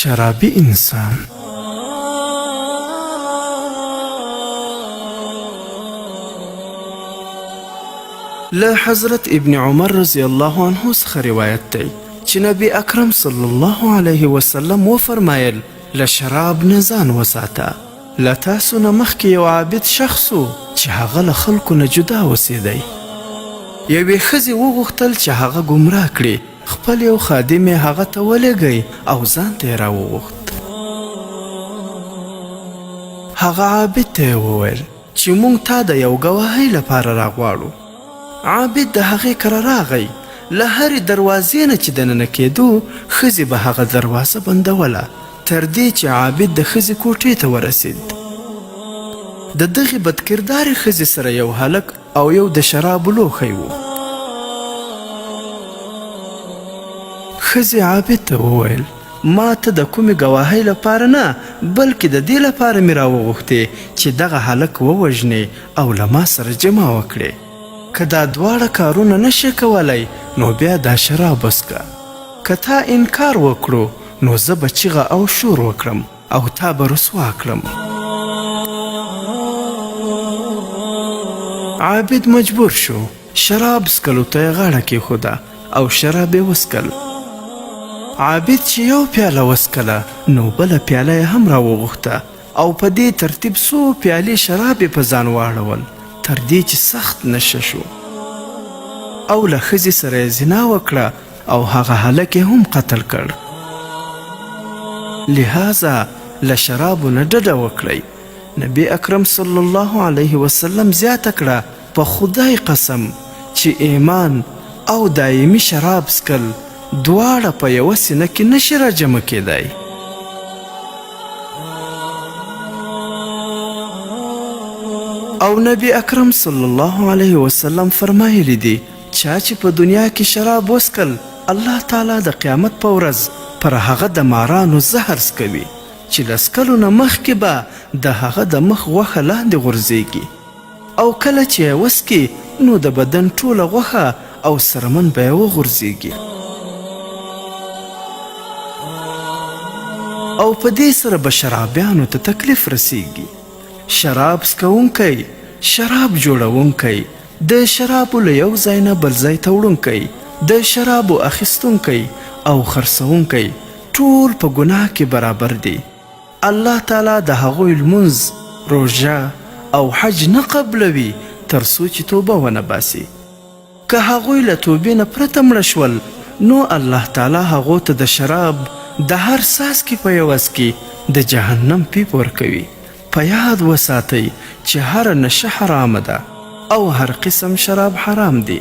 شرابي انسان. له حضرت ابن عمر رضی الله عنه څخه روایت دی چې نبی اکرم صلی الله علیه وسلم وفرمایل له شراب نه ځان وساته. له تاسو نه مخکې یو عابد شخص و چې هغه له خلکو نه جدا اوسېدی. یوې ښځې وغوښتل چې هغه ګمراه کړي. خپل یو خادم یې هغه ته ولېږی او ځان ته یې راوغوښت. هغه عابد ته یې وویل چې موږ تا د یو ګواهۍ لپاره راغواړو. عابد د هغې کره راغی. له هرې دروازې نه چې دننه کېدو ښځې به هغه دروازه بندوله تر دې چې عابد د ښځې کوټې ته ورسېد. د دغې بدکردارې ښځې سره یو هلک او یو د شرابو لوښی و. ښځې عابد ته وویل ما ته د کومې ګواهۍ لپاره نه بلکې د دې لپاره مې راوغوښتې چې دغه هلک ووژنې او له ما سره جمع وکړې. که دا دواړه کارونه نشي کولی نو بیا دا شراب وڅښه. که تا انکار وکړو نو زه به چیغه او شور وکړم او تا به رسوا کړم. عابد مجبور شو. شراب څکلو ته یې غاړه کېښوده او شراب یې وڅکل. عابد چې یو پیاله وڅکله نو بله پیاله یې هم راوغوښته او په دې ترتیب څو پیالې شراب یې په ځان واړول تر دې چې سخت نشه شو او له ښځې سره یې زنا وکړه او هغه هلک یې هم قتل کړ. لهذا له شرابو نه ډډه وکړئ. نبی اکرم صلی الله علیه وسلم زیاته کړه په خدای قسم چې ایمان او دایمي شراب څکل دواړه په یوه سینه کې نشي راجمع کېدی. او نبی اکرم صلی الله علیه وسلم فرمایلی دی چا چې په دنیا کې شراب وڅکل الله تعالی د قیامت په ورځ پر هغه د مارانو زهر څکوي چې له څکلو نه مخکې به د هغه د مخ غوښه لاندې غورځېږي او کله چې یې وڅکي نو د بدن ټوله غوښه او سرمن به یې وغورځېږي او په دې سره به شرابیانو ته تکلیف رسیږي. شراب څکونکی، شراب جوړونکی، د شرابو له یو ځای نه بل ځای ته وړونکی، د شرابو اخیستونکی او خرڅونکی ټول په ګناه کې برابر دي. الله تعالی د هغوی لمونځ، روژه او حج نه قبلوي تر څو چې توبه ونه باسي. که هغوی له توبې نه پرته مړه شول نو الله تعالی هغو ته د شراب د هر څاڅکي په عوض کې د جهنم پیپ ورکوي. په یاد وساتئ چې هر نشه حرامه ده او هر قسم شراب حرام دی.